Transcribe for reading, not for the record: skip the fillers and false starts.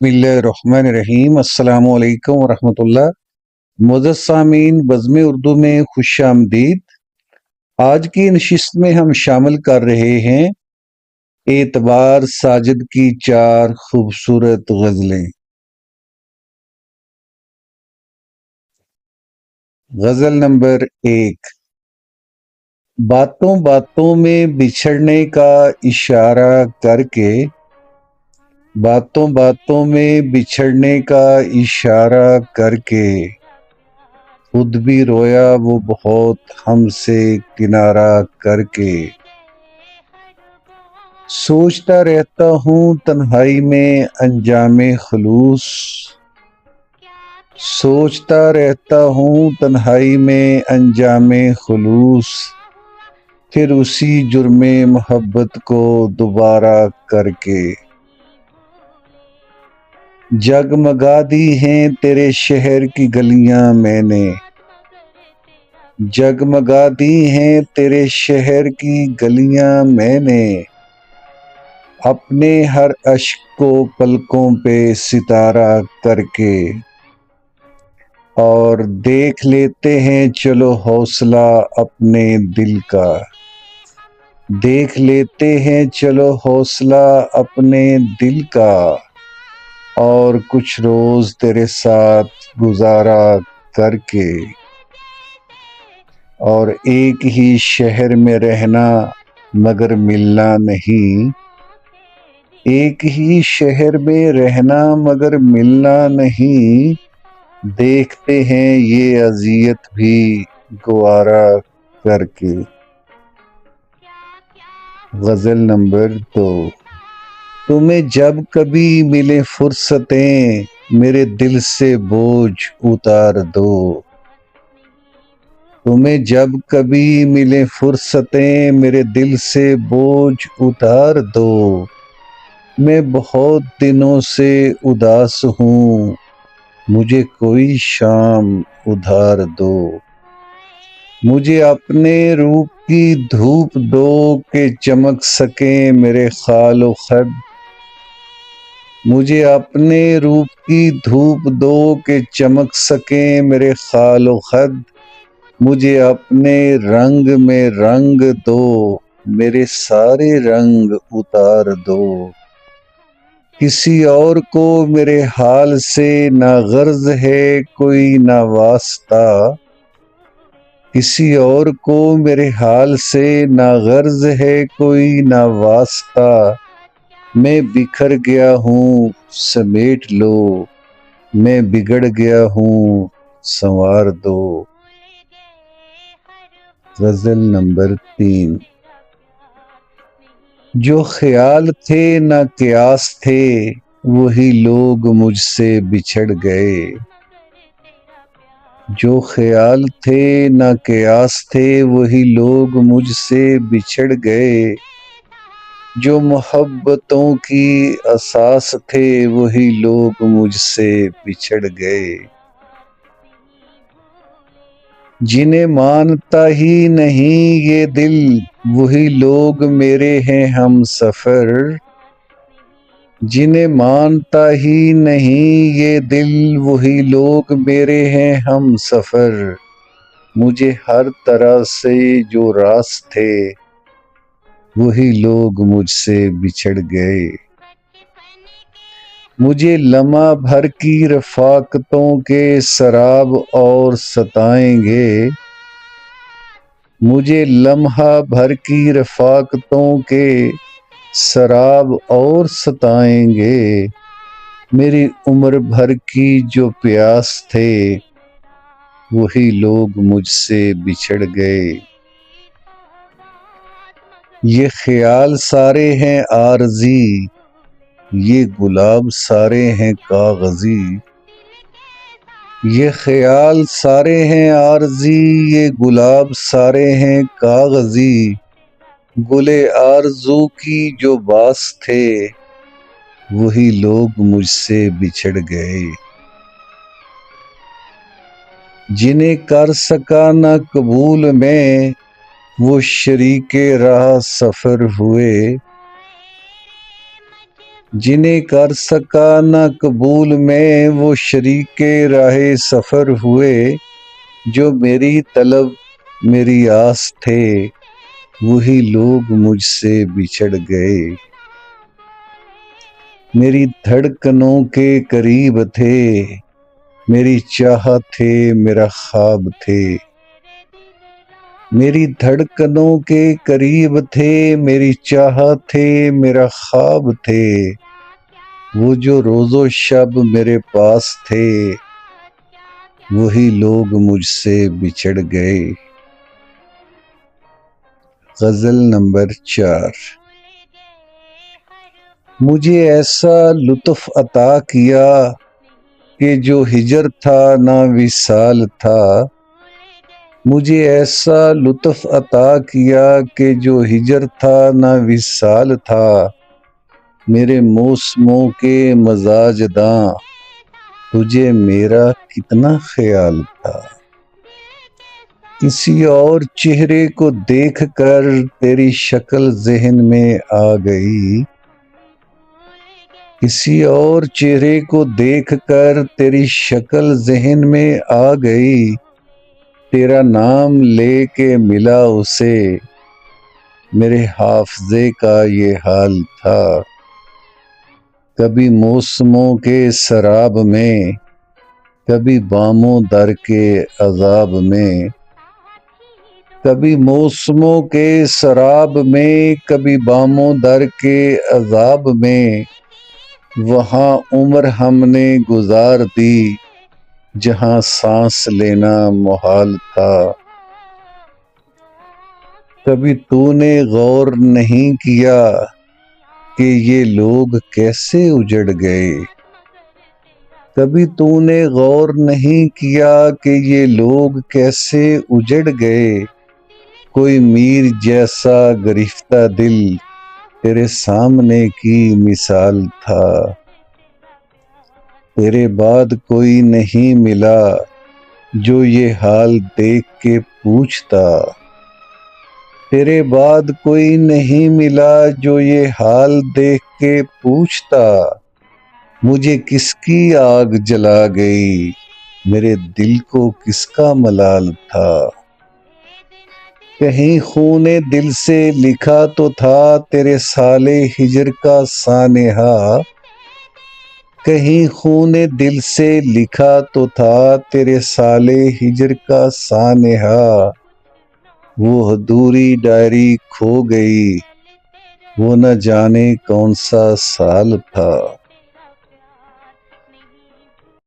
بسم اللہ الرحمن الرحیم۔ السلام علیکم ورحمۃ اللہ۔ معزز سامعین، بزم اردو میں خوش آمدید۔ آج کی نشست میں ہم شامل کر رہے ہیں اعتبار ساجد کی 4 خوبصورت غزلیں۔ غزل نمبر 1۔ باتوں باتوں میں بچھڑنے کا اشارہ کر کے، باتوں باتوں میں بچھڑنے کا اشارہ کر کے، خود بھی رویا وہ بہت ہم سے کنارہ کر کے۔ سوچتا رہتا ہوں تنہائی میں انجام خلوص، سوچتا رہتا ہوں تنہائی میں انجام خلوص، پھر اسی جرم محبت کو دوبارہ کر کے۔ جگمگا دی ہیں تیرے شہر کی گلیاں میں نے، جگمگا دی ہیں تیرے شہر کی گلیاں میں نے، اپنے ہر اشک کو پلکوں پہ ستارہ کر کے۔ اور دیکھ لیتے ہیں چلو حوصلہ اپنے دل کا، دیکھ لیتے ہیں چلو حوصلہ اپنے دل کا، اور کچھ روز تیرے ساتھ گزارا کر کے۔ اور ایک ہی شہر میں رہنا مگر ملنا نہیں، ایک ہی شہر میں رہنا مگر ملنا نہیں، دیکھتے ہیں یہ اذیت بھی گوارا کر کے۔ غزل نمبر 2۔ تمہیں جب کبھی ملے فرصتیں میرے دل سے بوجھ اتار دو، تمہیں جب کبھی ملے فرصتیں میرے دل سے بوجھ اتار دو، میں بہت دنوں سے اداس ہوں مجھے کوئی شام ادھار دو، مجھے اپنے روپ کی دھوپ دو کہ چمک سکیں میرے خال و خد، مجھے اپنے روپ کی دھوپ دو کہ چمک سکیں میرے خال و خد، مجھے اپنے رنگ میں رنگ دو میرے سارے رنگ اتار دو، کسی اور کو میرے حال سے نہ غرض ہے کوئی نہ واسطہ، کسی اور کو میرے حال سے نہ غرض ہے کوئی نہ واسطہ، میں بکھر گیا ہوں سمیٹ لو، میں بگڑ گیا ہوں سنوار دو۔ غزل نمبر 3۔ جو خیال تھے نہ قیاس تھے وہی لوگ مجھ سے بچھڑ گئے، جو خیال تھے نہ قیاس تھے وہی لوگ مجھ سے بچھڑ گئے، جو محبتوں کی اساس تھے وہی لوگ مجھ سے بچھڑ گئے، جنہیں مانتا ہی نہیں یہ دل وہی لوگ میرے ہیں ہم سفر، جنہیں مانتا ہی نہیں یہ دل وہی لوگ میرے ہیں ہم سفر، مجھے ہر طرح سے جو راس تھے وہی لوگ مجھ سے بچھڑ گئے، مجھے لمحہ بھر کی رفاقتوں کے سراب اور ستائیں گے، مجھے لمحہ بھر کی رفاقتوں کے سراب اور ستائیں گے، میری عمر بھر کی جو پیاس تھے وہی لوگ مجھ سے بچھڑ گئے، یہ خیال سارے ہیں عارضی یہ گلاب سارے ہیں کاغذی، یہ خیال سارے ہیں عارضی یہ گلاب سارے ہیں کاغذی، گل آرزو کی جو باس تھے وہی لوگ مجھ سے بچھڑ گئے، جنہیں کر سکا نہ قبول میں وہ شریک راہ سفر ہوئے، جنہیں کر سکا نہ قبول میں، وہ شریک راہ سفر ہوئے، جو میری طلب میری آس تھے، وہی لوگ مجھ سے بچھڑ گئے۔ میری دھڑکنوں کے قریب تھے، میری چاہت تھے، میرا خواب تھے۔ میری دھڑکنوں کے قریب تھے، میری چاہت تھے، میرا خواب تھے، وہ جو روز و شب میرے پاس تھے، وہی لوگ مجھ سے بچھڑ گئے۔ غزل نمبر 4۔ مجھے ایسا لطف عطا کیا کہ جو ہجر تھا نہ وصال تھا، مجھے ایسا لطف عطا کیا کہ جو ہجر تھا نہ وصال تھا، میرے موسموں کے مزاج داں، تجھے میرا کتنا خیال تھا۔ کسی اور چہرے کو دیکھ کر تیری شکل ذہن میں آ گئی، کسی اور چہرے کو دیکھ کر تیری شکل ذہن میں آ گئی، تیرا نام لے کے ملا اسے، میرے حافظے کا یہ حال تھا۔ کبھی موسموں کے سراب میں، کبھی باموں در کے عذاب میں، کبھی موسموں کے سراب میں، کبھی باموں در کے عذاب میں، وہاں عمر ہم نے گزار دی جہاں سانس لینا محال تھا۔ کبھی تو نے غور نہیں کیا کہ یہ لوگ کیسے اجڑ گئے، کبھی تو نے غور نہیں کیا کہ یہ لوگ کیسے اجڑ گئے، کوئی میر جیسا گرفتہ دل تیرے سامنے کی مثال تھا۔ تیرے بعد کوئی نہیں ملا جو یہ حال دیکھ کے پوچھتا، تیرے بعد کوئی نہیں ملا جو یہ حال دیکھ کے پوچھتا، مجھے کس کی آگ جلا گئی، میرے دل کو کس کا ملال تھا۔ کہیں خون دل سے لکھا تو تھا تیرے سال ہجر کا سانحہ، کہیں خون دل سے لکھا تو تھا تیرے سال ہجر کا سانحہ، وہ ادھوری ڈائری کھو گئی، وہ نہ جانے کون سا سال تھا۔